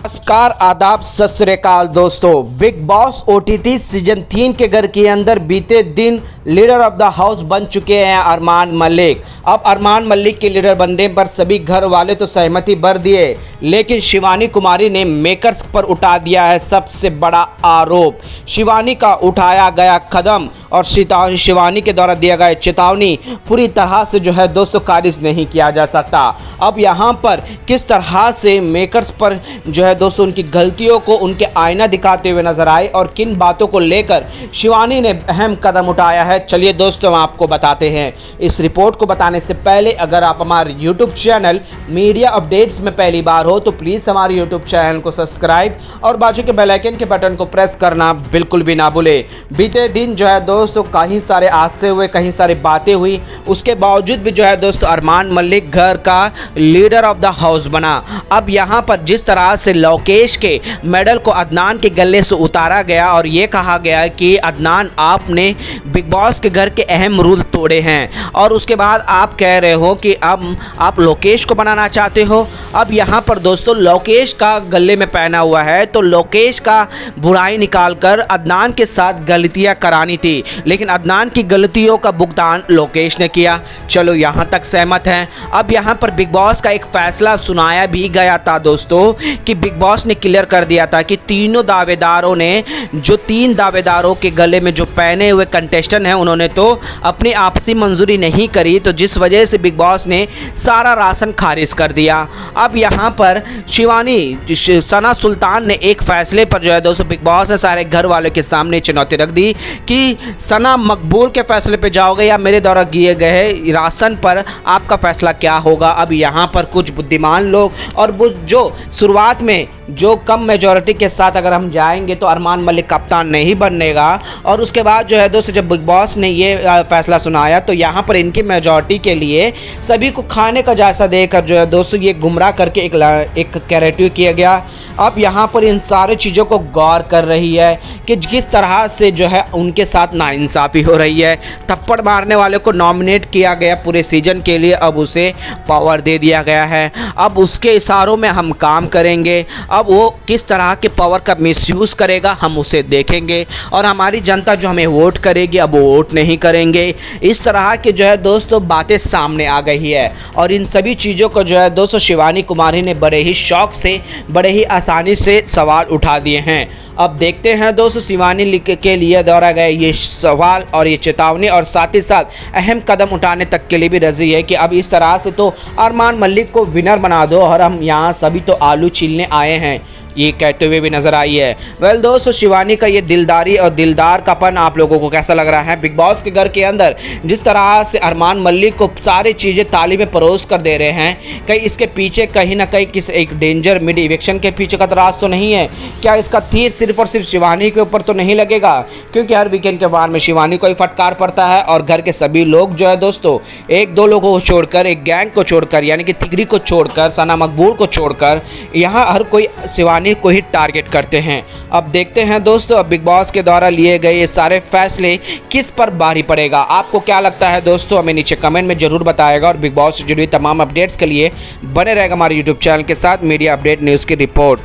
नमस्कार, आदाब, सत श्री अकाल दोस्तों। बिग बॉस ओटीटी सीजन 3 के घर के अंदर बीते दिन लीडर ऑफ द हाउस बन चुके हैं अरमान मलिक। अब अरमान मलिक के लीडर बनने पर सभी घर वाले तो सहमति भर दिए, लेकिन शिवानी कुमारी ने मेकर्स पर उठा दिया है सबसे बड़ा आरोप। शिवानी का उठाया गया कदम और शिवानी के द्वारा दिया गया चेतावनी पूरी तरह से जो है दोस्तों खारिज नहीं किया जा सकता। अब यहाँ पर किस तरह से मेकर्स पर जो है दोस्तों उनकी गलतियों को उनके आईना दिखाते हुए नजर आए और किन बातों को लेकर शिवानी ने अहम कदम उठाया है, चलिए दोस्तों हम आपको बताते हैं। इस रिपोर्ट को बताने से पहले अगर आप हमारे यूट्यूब चैनल मीडिया अपडेट्स में पहली बार हो तो प्लीज़ हमारे यूट्यूब चैनल को सब्सक्राइब और बाजू के बेल आइकन के बटन को प्रेस करना बिल्कुल भी ना भूले। बीते दिन जो है दोस्तों कहीं सारे हादसे हुए, कहीं सारी बातें हुई, उसके बावजूद भी जो है दोस्तों अरमान मलिक घर का लीडर ऑफ द हाउस बना। अब यहाँ पर जिस तरह से लोकेश के मेडल को अदनान के गले से उतारा गया और ये कहा गया कि अदनान आपने बिग बॉस के घर के अहम रूल तोड़े हैं और उसके बाद आप कह रहे हो कि अब आप लोकेश को बनाना चाहते हो। अब यहाँ पर दोस्तों लोकेश का गले में पहना हुआ है तो लोकेश का बुराई निकालकर अदनान के साथ गलतियाँ करानी थी, लेकिन अदनान की गलतियों का भुगतान लोकेश ने किया। चलो यहाँ तक सहमत हैं। अब यहाँ पर बिग बॉस का एक फैसला सुनाया भी गया था दोस्तों कि बिग बॉस ने क्लियर कर दिया था कि तीनों दावेदारों ने जो 3 दावेदारों के गले में जो पहने हुए कंटेस्टेंट हैं उन्होंने तो अपनी आपसी मंजूरी नहीं करी, तो जिस वजह से बिग बॉस ने सारा राशन खारिज कर दिया। अब यहाँ पर शिवानी सना सुल्तान ने एक फैसले पर जो है दोस्तों बिग बॉस ने सारे घर वालों के सामने चुनौती रख दी कि सना मकबूल के फैसले पे जाओगे या मेरे द्वारा किए गए राशन पर आपका फैसला क्या होगा। अब यहाँ पर कुछ बुद्धिमान लोग और जो शुरुआत में जो कम मेजॉरिटी के साथ अगर हम जाएंगे तो अरमान मलिक कप्तान नहीं बनेगा, और उसके बाद जो है दोस्तों जब बिग बॉस ने ये फैसला सुनाया तो यहाँ पर इनकी मेजॉरिटी के लिए सभी को खाने का जायजा देकर जो है दोस्तों ये गुमराह करके एक कैरेटिव किया गया। अब यहाँ पर इन सारी चीज़ों को गौर कर रही है कि किस तरह से जो है उनके साथ नाइंसाफ़ी हो रही है। थप्पड़ मारने वाले को नॉमिनेट किया गया पूरे सीजन के लिए, अब उसे पावर दे दिया गया है। अब उसके इशारों में हम काम करेंगे। अब वो किस तरह के पावर का मिसयूज़ करेगा हम उसे देखेंगे, और हमारी जनता जो हमें वोट करेगी अब वो वोट नहीं करेंगे। इस तरह की जो है दोस्तों बातें सामने आ गई है, और इन सभी चीज़ों को जो है दोस्तों शिवानी कुमारी ने बड़े ही शौक से, बड़े ही आसानी से सवाल उठा दिए हैं। अब देखते हैं दोस्तों शिवानी के लिए दोहरा गए ये सवाल और ये चेतावनी, और साथ ही साथ अहम कदम उठाने तक के लिए भी राजी है कि अब इस तरह से तो अरमान मलिक को विनर बना दो और हम यहाँ सभी तो आलू छीलने आए हैं, ये कहते हुए भी नजर आई है। वेल दोस्तों दोस्तों का ये दिलदारी और दिलदार कापन आप लोगों को कैसा लग रहा है। बिग बॉस के घर के अंदर जिस तरह से अरमान मलिक को सारी चीज़ें ताली में परोस कर दे रहे हैं, कहीं इसके पीछे कहीं ना कहीं किस एक डेंजर मिड इवेक्शन के पीछे का तराज तो नहीं है क्या? इसका तीर सिर्फ और सिर्फ शिवानी के ऊपर तो नहीं लगेगा, क्योंकि हर वीकेंड के बाद में शिवानी को ही फटकार पड़ता है और घर के सभी लोग जो है दोस्तों 1-2 लोगों को छोड़कर, एक गैंग को छोड़कर, यानी कि तिगरी को छोड़कर, सना मकबूल को छोड़कर यहाँ हर कोई शिवानी को ही टारगेट करते हैं। अब देखते हैं दोस्तों अब बिग बॉस के द्वारा लिए गए ये सारे फैसले किस पर भारी पड़ेगा। आपको क्या लगता है दोस्तों, हमें नीचे कमेंट में जरूर बताएगा, और बिग बॉस से जुड़ी तमाम अपडेट्स के लिए बने रहेगा हमारे यूट्यूब चैनल के साथ मीडिया अपडेट न्यूज़ की रिपोर्ट।